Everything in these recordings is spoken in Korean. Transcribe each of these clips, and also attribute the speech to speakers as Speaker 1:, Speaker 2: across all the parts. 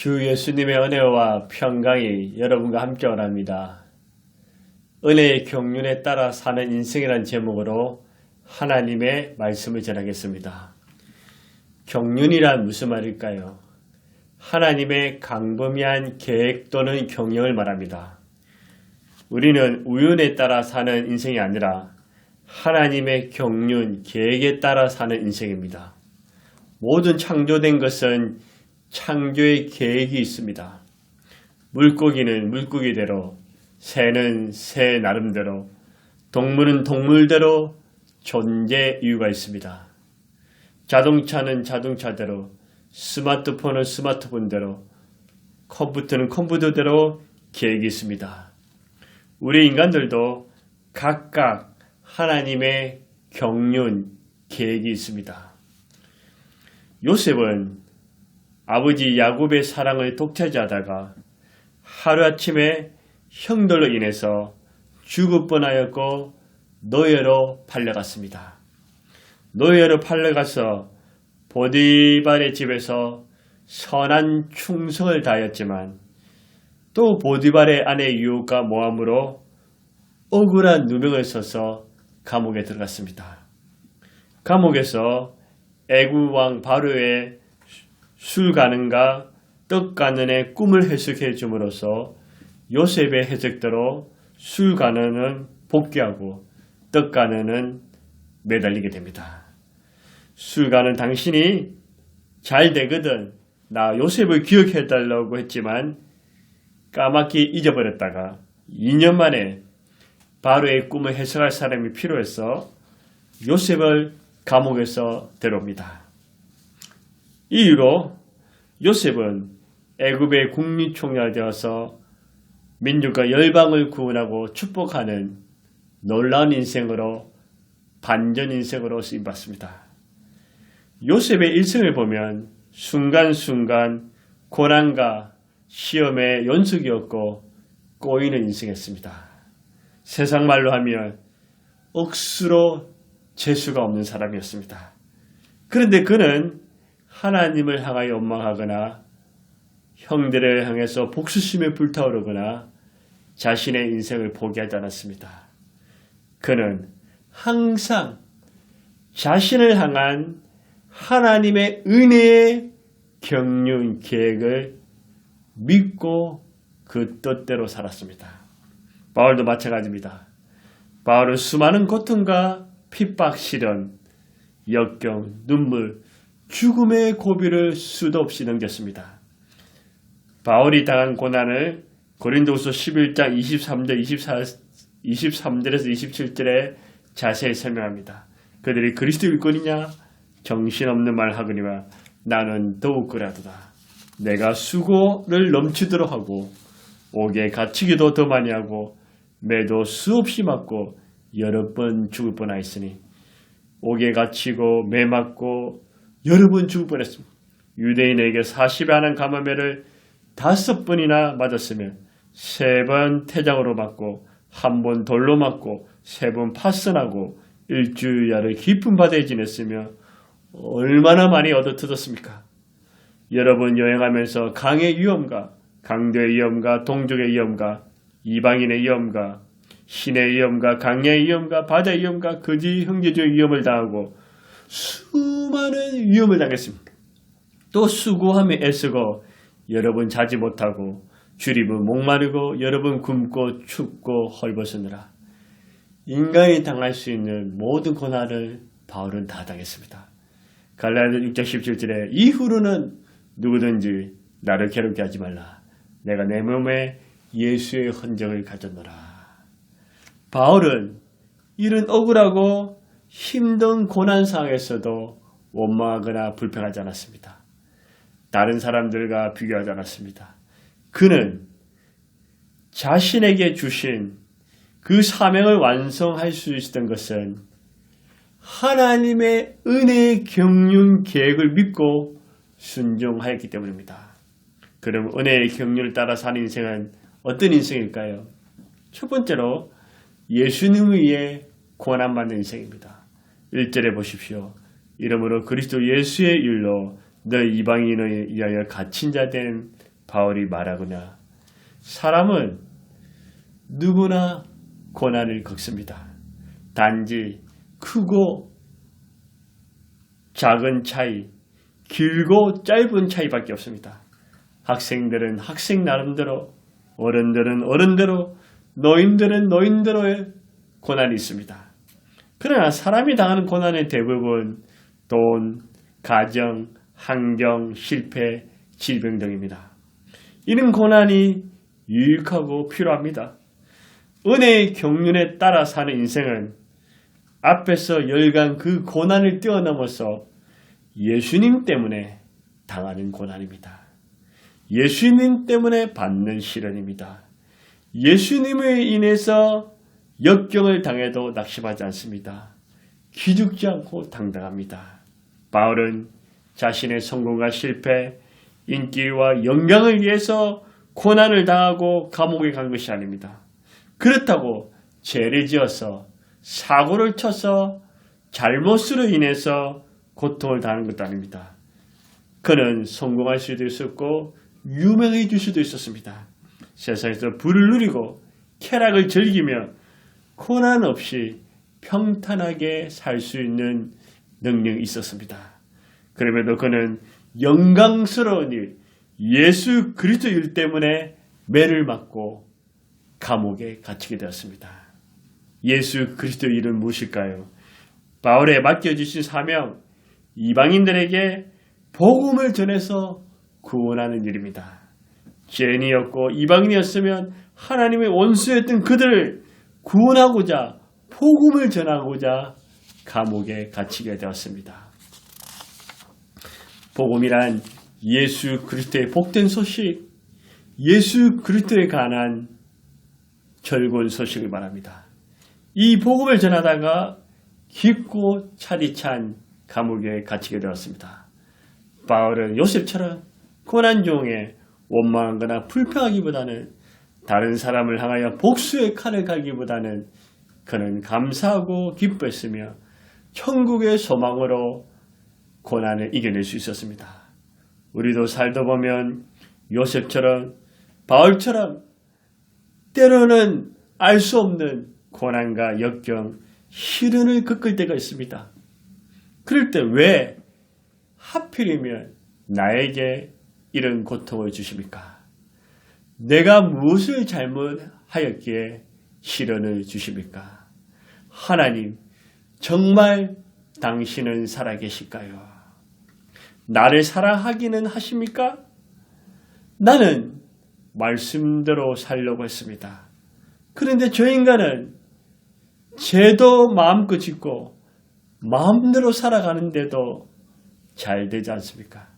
Speaker 1: 주 예수님의 은혜와 평강이 여러분과 함께 원합니다. 은혜의 경륜에 따라 사는 인생이라는 제목으로 하나님의 말씀을 전하겠습니다. 경륜이란 무슨 말일까요? 하나님의 광범위한 계획 또는 경영을 말합니다. 우리는 우연에 따라 사는 인생이 아니라 하나님의 경륜, 계획에 따라 사는 인생입니다. 모든 창조된 것은 창조의 계획이 있습니다. 물고기는 물고기대로, 새는 새 나름대로, 동물은 동물대로 존재 이유가 있습니다. 자동차는 자동차대로, 스마트폰은 스마트폰대로, 컴퓨터는 컴퓨터대로 계획이 있습니다. 우리 인간들도 각각 하나님의 경륜, 계획이 있습니다. 요셉은 아버지 야곱의 사랑을 독차지하다가 하루아침에 형들로 인해서 죽을 뻔하였고 노예로 팔려갔습니다. 노예로 팔려가서 보디발의 집에서 선한 충성을 다하였지만 또 보디발의 아내 유혹과 모함으로 억울한 누명을 써서 감옥에 들어갔습니다. 감옥에서 애굽 왕 바로의 술 가는과 떡 가는의 꿈을 해석해 줌으로써 요셉의 해석대로 술 가는은 복귀하고 떡 가는은 매달리게 됩니다. 술 가는 당신이 잘 되거든 나 요셉을 기억해 달라고 했지만 까맣게 잊어버렸다가 2년 만에 바로의 꿈을 해석할 사람이 필요해서 요셉을 감옥에서 데려옵니다. 이 이유로 요셉은 애굽의 국립총리가 되어서 민족과 열방을 구원하고 축복하는 놀라운 인생으로 반전 인생으로 쓰임받습니다. 요셉의 일생을 보면 순간순간 고난과 시험의 연속이었고 꼬이는 인생이었습니다. 세상 말로 하면 억수로 재수가 없는 사람이었습니다. 그런데 그는 하나님을 향하여 원망하거나 형들을 향해서 복수심에 불타오르거나 자신의 인생을 포기하지 않았습니다. 그는 항상 자신을 향한 하나님의 은혜의 경륜 계획을 믿고 그 뜻대로 살았습니다. 바울도 마찬가지입니다. 바울은 수많은 고통과 핍박, 시련, 역경, 눈물, 죽음의 고비를 수도 없이 넘겼습니다. 바울이 당한 고난을 고린도후서 11장 23절에서 27절에 자세히 설명합니다. 그들이 그리스도 일꾼이냐 정신없는 말 하거니와 나는 더욱 그라도다. 내가 수고를 넘치도록 하고 옥에 갇히기도 더 많이 하고 매도 수없이 맞고 여러 번 죽을 뻔하였으니 옥에 갇히고 매 맞고 여러 번 죽을 뻔했습니다. 유대인에게 40에 한한 감화매를 5번이나 맞았으며 3번 태장으로 맞고 1번 돌로 맞고 3번 파선하고 일주일야를 깊은 바다에 지냈으며 얼마나 많이 얻어뜯었습니까? 여러 번 여행하면서 강의 위험과 강도의 위험과 동족의 위험과 이방인의 위험과 신의 위험과 강야의 위험과 바다의 위험과 거지 형제주의 위험을 당하고 수많은 위험을 당했습니다. 또 수고하며 애쓰고 여러 번 자지 못하고 주립은 목마르고 여러 번 굶고 춥고 헐벗으느라 인간이 당할 수 있는 모든 고난을 바울은 다 당했습니다. 갈라디아 6장 17절에 이후로는 누구든지 나를 괴롭게 하지 말라. 내가 내 몸에 예수의 흔적을 가졌노라. 바울은 이런 억울하고 힘든 고난 상황에서도 원망하거나 불평하지 않았습니다. 다른 사람들과 비교하지 않았습니다. 그는 자신에게 주신 그 사명을 완성할 수 있었던 것은 하나님의 은혜의 경륜 계획을 믿고 순종하였기 때문입니다. 그럼 은혜의 경륜을 따라 사는 인생은 어떤 인생일까요? 첫 번째로 예수님을 위해 고난받는 인생입니다. 1절에 보십시오. 이러므로 그리스도 예수의 일로 너희 이방인을 위하여 갇힌 자 된 바울이 말하거나 사람은 누구나 고난을 겪습니다. 단지 크고 작은 차이, 길고 짧은 차이밖에 없습니다. 학생들은 학생 나름대로, 어른들은 어른대로, 노인들은 노인대로의 고난이 있습니다. 그러나 사람이 당하는 고난의 대부분 돈, 가정, 환경, 실패, 질병 등입니다. 이런 고난이 유익하고 필요합니다. 은혜의 경륜에 따라 사는 인생은 앞에서 열간 그 고난을 뛰어넘어서 예수님 때문에 당하는 고난입니다. 예수님 때문에 받는 시련입니다. 예수님에 인해서 역경을 당해도 낙심하지 않습니다. 기죽지 않고 당당합니다. 바울은 자신의 성공과 실패, 인기와 영광을 위해서 고난을 당하고 감옥에 간 것이 아닙니다. 그렇다고 죄를 지어서 사고를 쳐서 잘못으로 인해서 고통을 당하는 것도 아닙니다. 그는 성공할 수도 있었고 유명해질 수도 있었습니다. 세상에서 부를 누리고 쾌락을 즐기며 고난 없이 평탄하게 살 수 있는 능력이 있었습니다. 그럼에도 그는 영광스러운 일, 예수 그리스도 일 때문에 매를 맞고 감옥에 갇히게 되었습니다. 예수 그리스도 일은 무엇일까요? 바울에 맡겨주신 사명, 이방인들에게 복음을 전해서 구원하는 일입니다. 죄인이었고 이방인이었으면 하나님의 원수였던 그들을 구원하고자 복음을 전하고자 감옥에 갇히게 되었습니다. 복음이란 예수 그리스도의 복된 소식, 예수 그리스도에 관한 절곤 소식을 말합니다. 이 복음을 전하다가 깊고 차디찬 감옥에 갇히게 되었습니다. 바울은 요셉처럼 고난 중에 원망하거나 불평하기보다는 다른 사람을 향하여 복수의 칼을 갈기보다는 그는 감사하고 기뻐했으며 천국의 소망으로 고난을 이겨낼 수 있었습니다. 우리도 살다 보면 요셉처럼 바울처럼 때로는 알 수 없는 고난과 역경, 시련을 겪을 때가 있습니다. 그럴 때 왜 하필이면 나에게 이런 고통을 주십니까? 내가 무엇을 잘못하였기에 시련을 주십니까? 하나님, 정말 당신은 살아계실까요? 나를 사랑하기는 하십니까? 나는 말씀대로 살려고 했습니다. 그런데 저 인간은 죄도 마음껏 짓고 마음대로 살아가는데도 잘 되지 않습니까?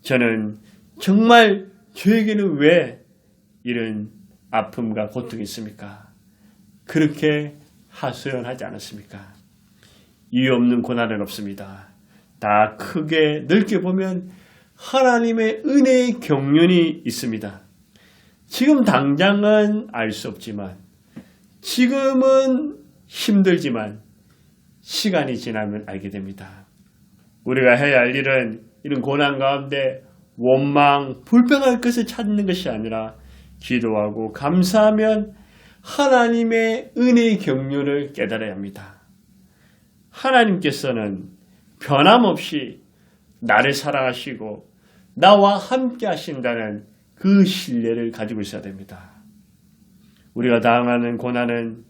Speaker 1: 저는 정말 저에게는 왜 이런 아픔과 고통이 있습니까? 그렇게 하소연하지 않았습니까? 이유 없는 고난은 없습니다. 다 크게 넓게 보면 하나님의 은혜의 경륜이 있습니다. 지금 당장은 알 수 없지만, 지금은 힘들지만 시간이 지나면 알게 됩니다. 우리가 해야 할 일은 이런 고난 가운데 원망, 불평할 것을 찾는 것이 아니라 기도하고 감사하면 하나님의 은혜의 경륜을 깨달아야 합니다. 하나님께서는 변함없이 나를 사랑하시고 나와 함께 하신다는 그 신뢰를 가지고 있어야 됩니다. 우리가 당하는 고난은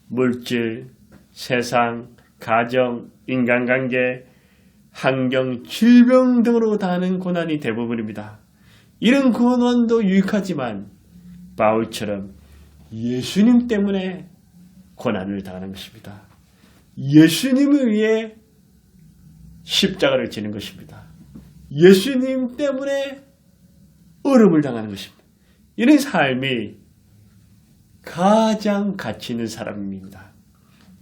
Speaker 1: 물질, 세상, 가정, 인간관계, 환경, 질병 등으로 당하는 고난이 대부분입니다. 이런 고난도 유익하지만 바울처럼 예수님 때문에 고난을 당하는 것입니다. 예수님을 위해 십자가를 지는 것입니다. 예수님 때문에 어려움을 당하는 것입니다. 이런 삶이 가장 가치 있는 사람입니다.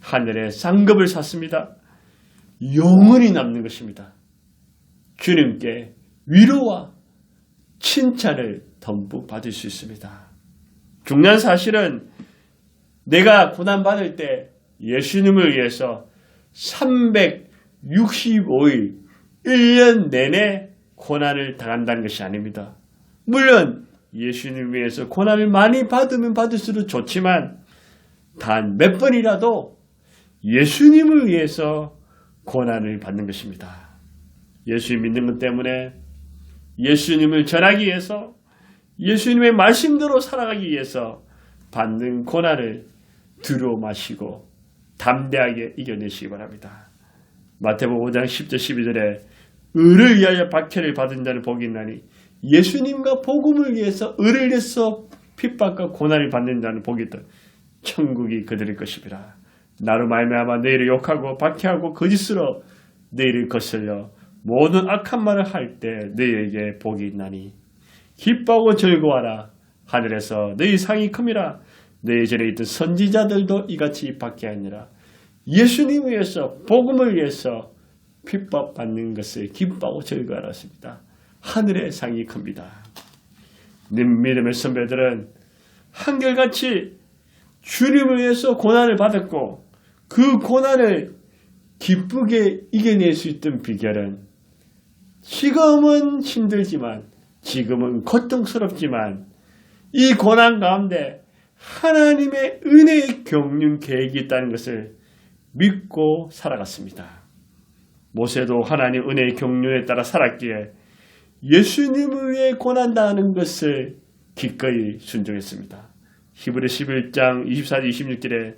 Speaker 1: 하늘에 쌍급을 샀습니다. 영원히 남는 것입니다. 주님께 위로와 칭찬을 덤뿍 받을 수 있습니다. 중요한 사실은 내가 고난받을 때 예수님을 위해서 365일 1년 내내 고난을 당한다는 것이 아닙니다. 물론 예수님 위해서 고난을 많이 받으면 받을수록 좋지만 단 몇 번이라도 예수님을 위해서 고난을 받는 것입니다. 예수님 믿는 것 때문에 예수님을 전하기 위해서 예수님의 말씀대로 살아가기 위해서 받는 고난을 두루 마시고 담대하게 이겨내시기 바랍니다. 마태복음 5장 10절 12절에 의를 위하여 박해를 받은 자는 복이 있나니 예수님과 복음을 위해서 의를 위해서 핍박과 고난을 받는 자는 복이 있다. 천국이 그들의 것이라. 나로 말미암아 너희를 욕하고 박해하고 거짓으로 너희를 거슬려 모든 악한 말을 할 때 너희에게 복이 있나니 기뻐하고 즐거워하라. 하늘에서 너희 상이 큼이라. 너희 전에 있던 선지자들도 이같이 박해하니라. 예수님 위해서 복음을 위해서 핍박받는 것을 기뻐하고 즐거워하라 했습니다. 하늘의 상이 큽니다. 믿음의 선배들은 한결같이 주님을 위해서 고난을 받았고 그 고난을 기쁘게 이겨낼 수 있던 비결은 지금은 힘들지만 지금은 고통스럽지만 이 고난 가운데 하나님의 은혜의 경륜 계획이 있다는 것을 믿고 살아갔습니다. 모세도 하나님 은혜의 경륜에 따라 살았기에 예수님을 위해 고난당하는 것을 기꺼이 순종했습니다. 히브리 11장 24절 26절에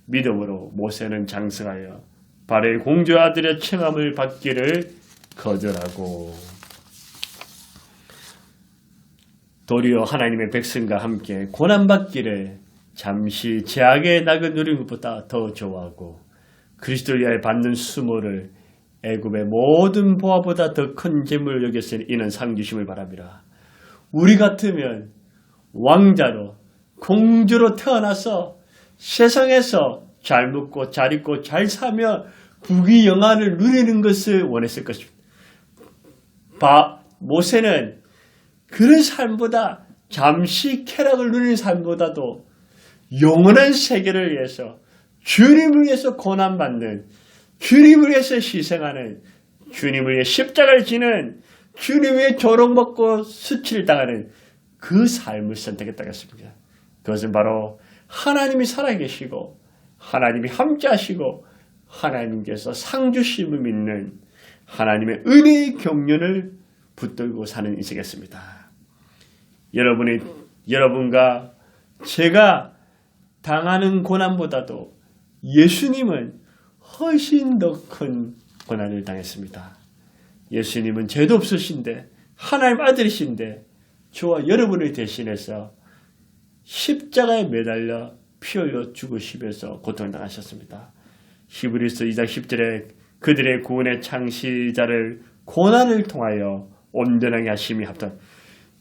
Speaker 1: 믿음으로 모세는 장성하여 바로의 공주 아들의 청함을 받기를 거절하고 도리어 하나님의 백성과 함께 고난받기를 잠시 제약의 낙을 누리는 것보다 더 좋아하고 그리스도를 위하여 받는 수모를 애굽의 모든 보화보다 더 큰 재물을 여겼으니 이는 상 주심을 바랍니다. 우리 같으면 왕자로 공주로 태어나서 세상에서 잘 먹고 잘 입고 잘 사며 부귀영화를 누리는 것을 원했을 것입니다. 모세는 그런 삶보다 잠시 쾌락을 누리는 삶보다도 영원한 세계를 위해서 주님을 위해서 고난받는 주님을 위해서 희생하는 주님을 위해 십자가를 지는 주님을 위해 조롱받고 수치를 당하는 그 삶을 선택했다고 했습니다. 그것은 바로 하나님이 살아계시고 하나님이 함께하시고 하나님께서 상 주심을 믿는 하나님의 은혜의 경륜을 붙들고 사는 인생이었습니다. 여러분과 제가 당하는 고난보다도 예수님은 훨씬 더 큰 고난을 당했습니다. 예수님은 죄도 없으신데 하나님 아들이신데 저와 여러분을 대신해서 십자가에 매달려 피 흘려 죽으시면서 고통을 당하셨습니다. 히브리서 2장 10절에 그들의 구원의 창시자를 고난을 통하여 온전하게 하심이 합당.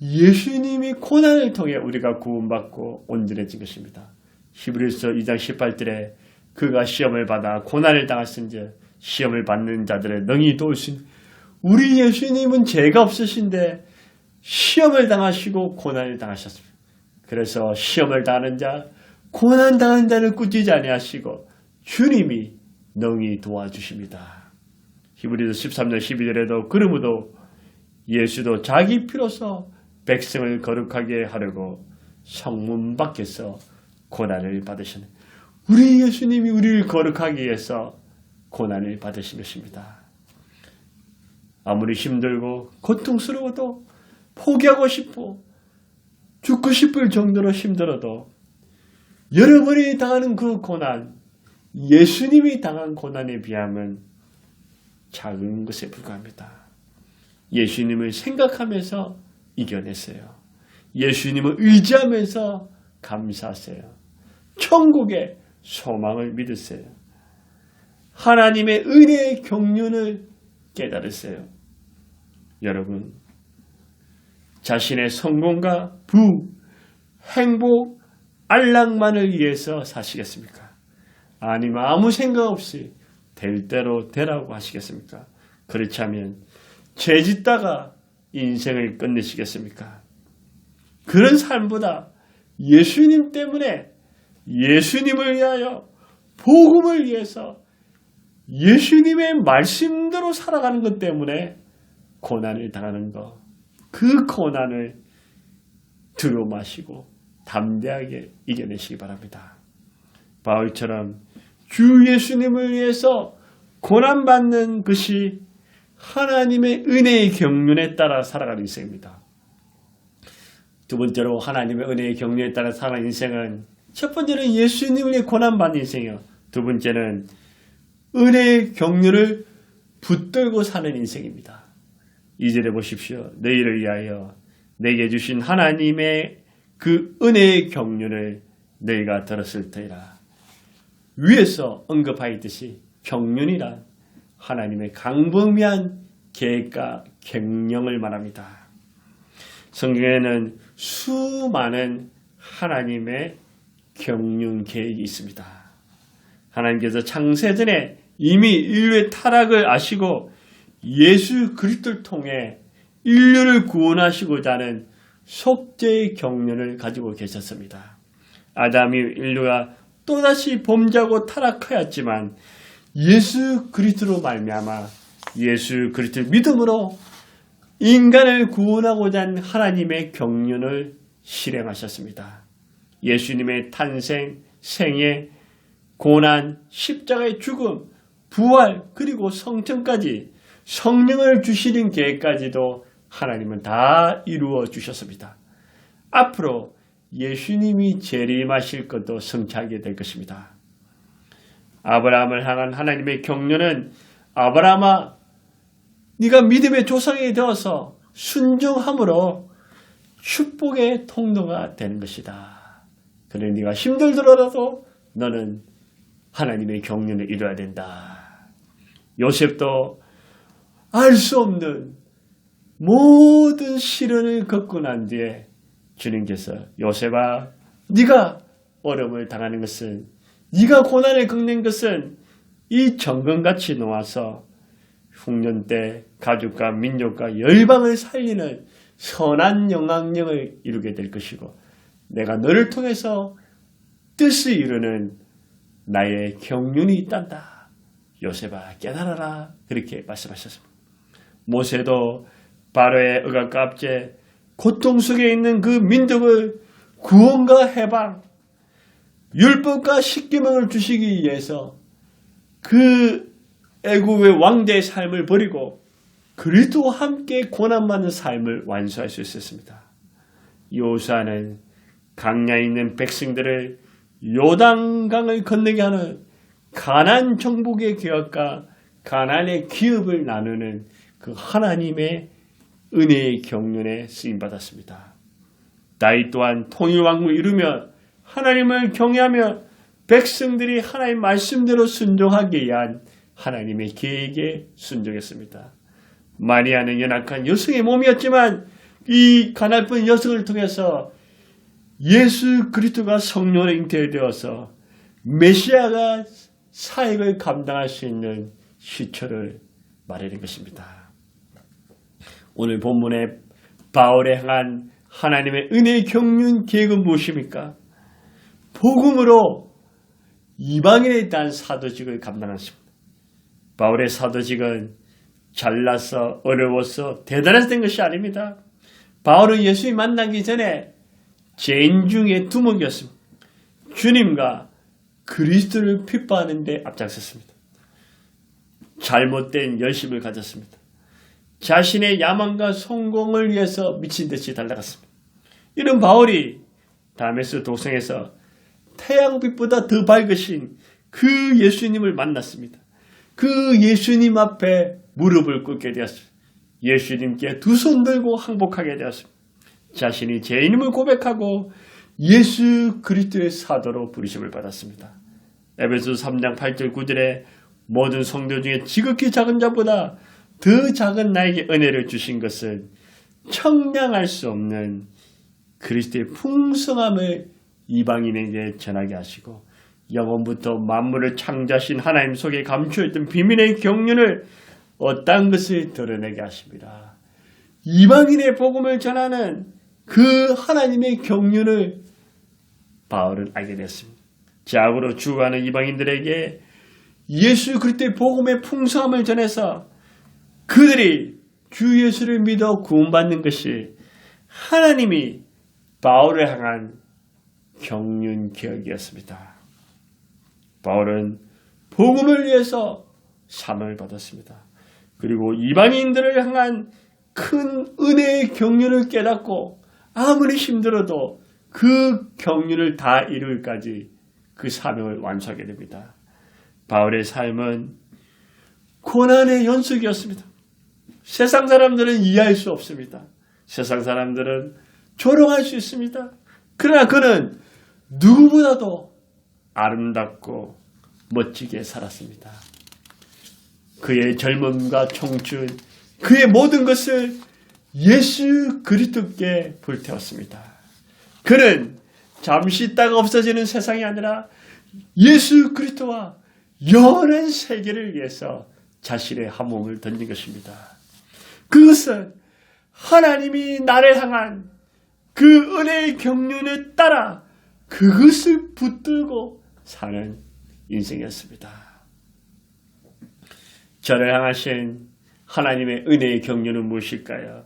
Speaker 1: 예수님이 고난을 통해 우리가 구원받고 온전해진 것입니다. 히브리서 2장 18절에 그가 시험을 받아 고난을 당하신즉 시험을 받는 자들을 능히 도우신 우리 예수님은 죄가 없으신데 시험을 당하시고 고난을 당하셨습니다. 그래서 시험을 당하는 자, 고난 당하는 자를 꾸짖지 아니하시고 주님이 능히 도와주십니다. 히브리서 13장 12절에도 그러므로 예수도 자기 피로서 백성을 거룩하게 하려고 성문 밖에서 고난을 받으시는 우리 예수님이 우리를 거룩하기 위해서 고난을 받으신 것입니다. 아무리 힘들고 고통스러워도 포기하고 싶고 죽고 싶을 정도로 힘들어도 여러분이 당하는 그 고난, 예수님이 당한 고난에 비하면 작은 것에 불과합니다. 예수님을 생각하면서 이겨냈어요. 예수님을 의지하면서 감사하세요. 천국의 소망을 믿으세요. 하나님의 은혜의 경륜을 깨달으세요. 여러분, 자신의 성공과 부, 행복, 안락만을 위해서 사시겠습니까? 아니면 아무 생각 없이 될 대로 되라고 하시겠습니까? 그렇지 않으면 죄 짓다가 인생을 끝내시겠습니까? 그런 삶보다 예수님 때문에 예수님을 위하여 복음을 위해서 예수님의 말씀대로 살아가는 것 때문에 고난을 당하는 것, 그 고난을 두루 마시고 담대하게 이겨내시기 바랍니다. 바울처럼 주 예수님을 위해서 고난받는 것이 하나님의 은혜의 경륜에 따라 살아가는 인생입니다. 두 번째로 하나님의 은혜의 경륜에 따라 살아가는 인생은 첫 번째는 예수님을 위해 고난받는 인생이요. 두 번째는 은혜의 경륜을 붙들고 사는 인생입니다. 2절에 보십시오. 너희를 위하여 내게 주신 하나님의 그 은혜의 경륜을 너희가 들었을 터이라. 위에서 언급하였듯이 경륜이란 하나님의 광범위한 계획과 경영을 말합니다. 성경에는 수많은 하나님의 경륜 계획이 있습니다. 하나님께서 창세전에 이미 인류의 타락을 아시고 예수 그리스도를 통해 인류를 구원하시고자 하는 속죄의 경륜을 가지고 계셨습니다. 아담이 인류가 또다시 범죄하고 타락하였지만 예수 그리스도로 말미암아 예수 그리스도를 믿음으로 인간을 구원하고자 한 하나님의 경륜을 실행하셨습니다. 예수님의 탄생, 생애, 고난, 십자가의 죽음, 부활, 그리고 성천까지 성령을 주시는 계획까지도 하나님은 다 이루어 주셨습니다. 앞으로 예수님이 재림하실 것도 성취하게 될 것입니다. 아브라함을 향한 하나님의 경륜은 아브라함아 네가 믿음의 조상이 되어서 순종함으로 축복의 통로가 되는 것이다. 그래 네가 힘들더라도 너는 하나님의 경륜을 이루어야 된다. 요셉도 알 수 없는 모든 시련을 겪고 난 뒤에 주님께서 요셉아 네가 어려움을 당하는 것은 네가 고난을 겪는 것은 이 정금같이 놓아서 흉년 때 가족과 민족과 열방을 살리는 선한 영향력을 이루게 될 것이고 내가 너를 통해서 뜻을 이루는 나의 경륜이 있단다. 요셉아 깨달아라. 그렇게 말씀하셨습니다. 모세도 바로의 억압과 압제 고통 속에 있는 그 민족을 구원과 해방 율법과 십계명을 주시기 위해서 그 애굽의 왕자의 삶을 버리고 그리스도와 함께 고난받는 삶을 완수할 수 있었습니다. 여호수아는 광야에 있는 백성들을 요단강을 건너게 하는 가나안 정복의 계획과 가나안의 기업을 나누는 그 하나님의 은혜의 경륜에 쓰임받았습니다. 다윗 또한 통일왕국을 이루며 하나님을 경외하며 백성들이 하나님의 말씀대로 순종하기 위한 하나님의 계획에 순종했습니다. 마리아는 연약한 여성의 몸이었지만 이 가난한 여성을 통해서 예수 그리스도가 성령으로 잉태되어서 메시아가 사역을 감당할 수 있는 시초를 마련한 것입니다. 오늘 본문에 바울에 향한 하나님의 은혜의 경륜 계획은 무엇입니까? 복음으로 이방인에 대한 사도직을 감당했습니다. 바울의 사도직은 잘나서 어려워서 대단했던 것이 아닙니다. 바울은 예수님 만나기 전에 죄인 중에 두목이었습니다. 주님과 그리스도를 핍박하는 데 앞장섰습니다. 잘못된 열심을 가졌습니다. 자신의 야망과 성공을 위해서 미친 듯이 달려갔습니다. 이런 바울이 다메스 도성에서 태양빛보다 더 밝으신 그 예수님을 만났습니다. 그 예수님 앞에 무릎을 꿇게 되었습니다. 예수님께 두 손 들고 항복하게 되었습니다. 자신이 죄인임을 고백하고 예수 그리스도의 사도로 부르심을 받았습니다. 에베소서 3장 8절 9절에 모든 성도 중에 지극히 작은 자보다 더 작은 나에게 은혜를 주신 것은 청량할 수 없는 그리스도의 풍성함을 이방인에게 전하게 하시고 영원부터 만물을 창조하신 하나님 속에 감추어있던 비밀의 경륜을 어떤 것을 드러내게 하십니다. 이방인의 복음을 전하는 그 하나님의 경륜을 바울은 알게 됐습니다. 죄악으로 죽어가는 이방인들에게 예수 그리스도의 복음의 풍성함을 전해서 그들이 주 예수를 믿어 구원받는 것이 하나님이 바울을 향한 경륜 개혁이었습니다. 바울은 복음을 위해서 사명을 받았습니다. 그리고 이방인들을 향한 큰 은혜의 경륜을 깨닫고 아무리 힘들어도 그 경륜을 다 이루기까지 그 사명을 완수하게 됩니다. 바울의 삶은 고난의 연속이었습니다. 세상 사람들은 이해할 수 없습니다. 세상 사람들은 조롱할 수 있습니다. 그러나 그는 누구보다도 아름답고 멋지게 살았습니다. 그의 젊음과 청춘, 그의 모든 것을 예수 그리스도께 불태웠습니다. 그는 잠시 있다가 없어지는 세상이 아니라 예수 그리스도와 영원한 세계를 위해서 자신의 한 몸을 던진 것입니다. 그것은 하나님이 나를 향한 그 은혜의 경륜에 따라 그것을 붙들고 사는 인생이었습니다. 저를 향하신 하나님의 은혜의 경륜은 무엇일까요?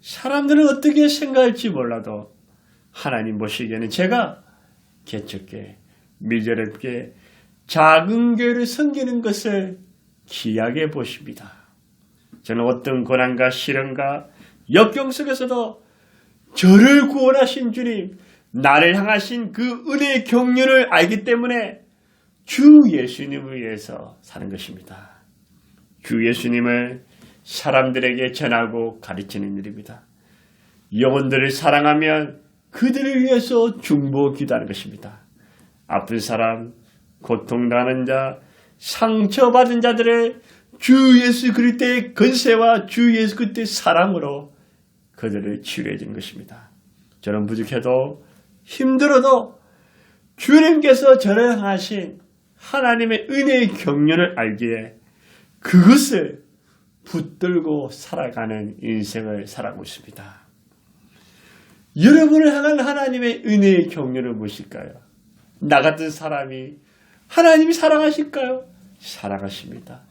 Speaker 1: 사람들은 어떻게 생각할지 몰라도 하나님 보시기에는 제가 개척교회, 미저럽게 작은 교회를 섬기는 것을 귀하게 보십니다. 저는 어떤 고난과 시련과 역경 속에서도 저를 구원하신 주님, 나를 향하신 그 은혜의 경륜을 알기 때문에 주 예수님을 위해서 사는 것입니다. 주 예수님을 사람들에게 전하고 가르치는 일입니다. 영혼들을 사랑하면 그들을 위해서 중보 기도하는 것입니다. 아픈 사람, 고통당하는 자, 상처받은 자들의 주 예수 그리스도의 권세와 주 예수 그리스도의 사랑으로 그들을 치유해 주는 것입니다. 저는 부족해도 힘들어도 주님께서 저를 향하신 하나님의 은혜의 경륜을 알기에 그것을 붙들고 살아가는 인생을 살아가고 있습니다. 여러분을 향한 하나님의 은혜의 경륜은 무엇일까요? 나 같은 사람이 하나님이 사랑하실까요? 사랑하십니다.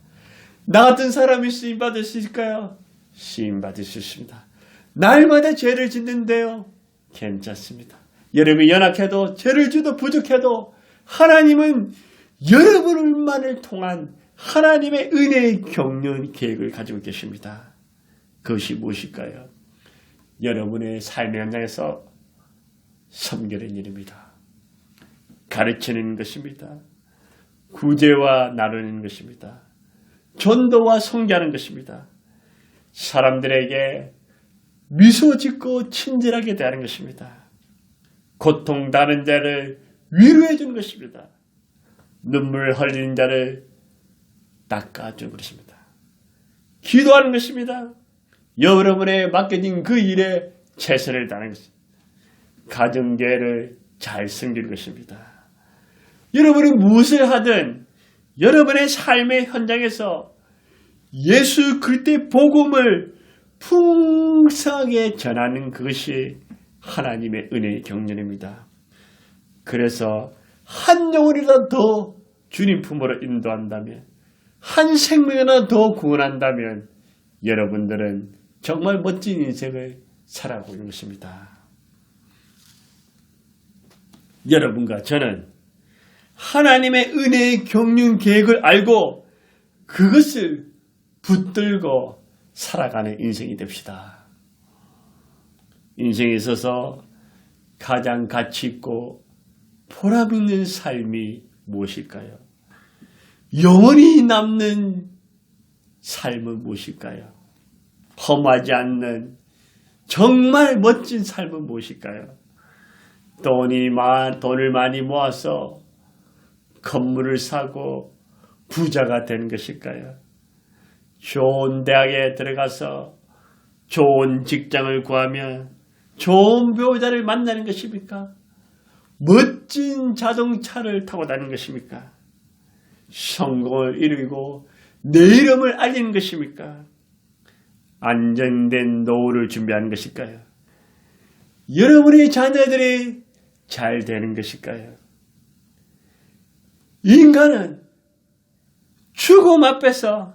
Speaker 1: 나 같은 사람이 쓰임받을 수 있을까요? 쓰임받을 수 있습니다. 날마다 죄를 짓는데요. 괜찮습니다. 여러분이 연약해도 죄를 지도 부족해도 하나님은 여러분만을 통한 하나님의 은혜의 경륜 계획을 가지고 계십니다. 그것이 무엇일까요? 여러분의 삶의 현장에서 섬기는 일입니다. 가르치는 것입니다. 구제와 나누는 것입니다. 전도와 성교하는 것입니다. 사람들에게 미소 짓고 친절하게 대하는 것입니다. 고통당하는 자를 위로해 주는 것입니다. 눈물 흘리는 자를 닦아주는 것입니다. 기도하는 것입니다. 여러분에 맡겨진 그 일에 최선을 다하는 것입니다. 가정계를 잘 섬기는 것입니다. 여러분이 무엇을 하든 여러분의 삶의 현장에서 예수 그리스도의 복음을 풍성하게 전하는 그것이 하나님의 은혜의 경륜입니다. 그래서 한 영혼이라도 더 주님 품으로 인도한다면, 한 생명이나 더 구원한다면 여러분들은 정말 멋진 인생을 살아가고 있는 것입니다. 여러분과 저는 하나님의 은혜의 경륜 계획을 알고 그것을 붙들고 살아가는 인생이 됩시다. 인생에 있어서 가장 가치 있고 보람 있는 삶이 무엇일까요? 영원히 남는 삶은 무엇일까요? 험하지 않는 정말 멋진 삶은 무엇일까요? 돈을 많이 모아서 건물을 사고 부자가 되는 것일까요? 좋은 대학에 들어가서 좋은 직장을 구하면 좋은 배우자를 만나는 것입니까? 멋진 자동차를 타고 다니는 것입니까? 성공을 이루고 내 이름을 알리는 것입니까? 안정된 노후를 준비하는 것일까요? 여러분의 자녀들이 잘 되는 것일까요? 인간은 죽음 앞에서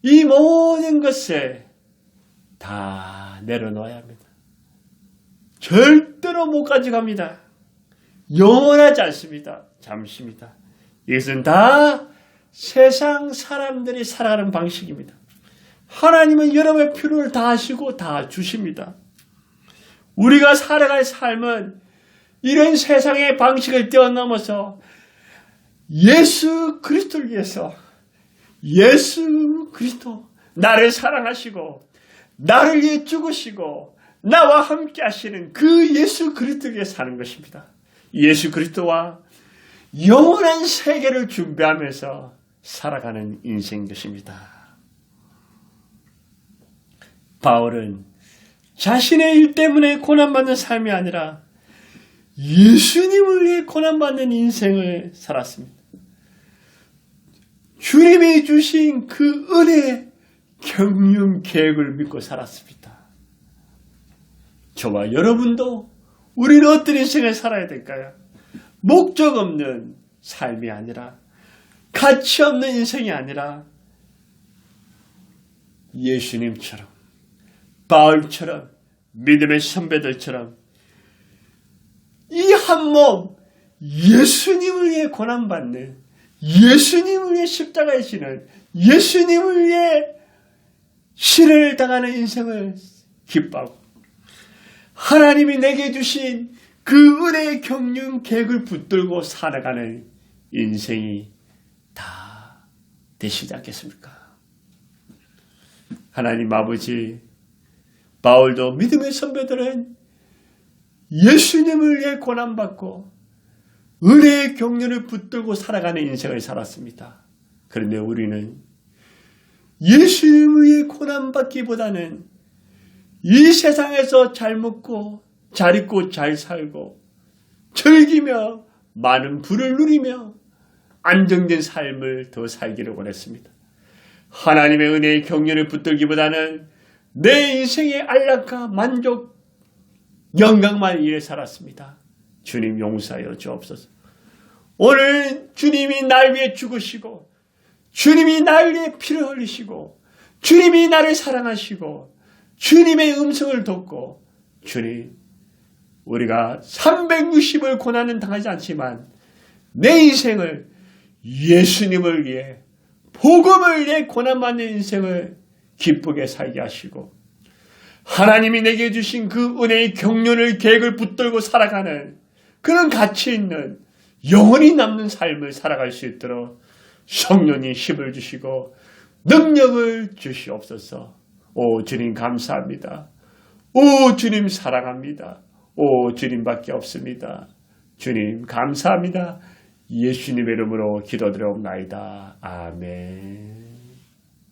Speaker 1: 이 모든 것을 다 내려놓아야 합니다. 절대로 못 가져갑니다. 영원하지 않습니다. 잠시입니다. 이것은 다 세상 사람들이 살아가는 방식입니다. 하나님은 여러분의 필요를 다 아시고 다 주십니다. 우리가 살아갈 삶은 이런 세상의 방식을 뛰어넘어서 예수 그리스도를 위해서 예수 그리스도 나를 사랑하시고 나를 위해 죽으시고 나와 함께 하시는 그 예수 그리스도를 위해 사는 것입니다. 예수 그리스도와 영원한 세계를 준비하면서 살아가는 인생인 것입니다. 바울은 자신의 일 때문에 고난받는 삶이 아니라 예수님을 위해 고난받는 인생을 살았습니다. 주님이 주신 그 은혜의 경륜 계획을 믿고 살았습니다. 저와 여러분도 우리는 어떤 인생을 살아야 될까요? 목적 없는 삶이 아니라 가치 없는 인생이 아니라 예수님처럼 바울처럼 믿음의 선배들처럼 이 한 몸 예수님을 위해 고난받는 예수님을 위해 십자가에 지는 예수님을 위해 시련을 당하는 인생을 기뻐하고 하나님이 내게 주신 그 은혜의 경륜 계획을 붙들고 살아가는 인생이 다 되시지 않겠습니까? 하나님 아버지, 바울도 믿음의 선배들은 예수님을 위해 고난받고 은혜의 경륜을 붙들고 살아가는 인생을 살았습니다. 그런데 우리는 예수님을 위해 고난받기보다는 이 세상에서 잘 먹고 잘 입고 잘 살고 즐기며 많은 부를 누리며 안정된 삶을 더 살기를 원했습니다. 하나님의 은혜의 경륜을 붙들기보다는 내 인생의 안락과 만족, 영광만 위해 살았습니다. 주님 용서하여 주옵소서. 오늘 주님이 날 위해 죽으시고 주님이 날 위해 피를 흘리시고 주님이 나를 사랑하시고 주님의 음성을 듣고 주님 우리가 360을 고난은 당하지 않지만 내 인생을 예수님을 위해 복음을 위해 고난받는 인생을 기쁘게 살게 하시고 하나님이 내게 주신 그 은혜의 경륜을 계획을 붙들고 살아가는 그런 가치 있는 영원히 남는 삶을 살아갈 수 있도록 성령이 힘을 주시고 능력을 주시옵소서. 오 주님 감사합니다. 오 주님 사랑합니다. 오 주님밖에 없습니다. 주님 감사합니다. 예수님의 이름으로 기도드려옵나이다. 아멘.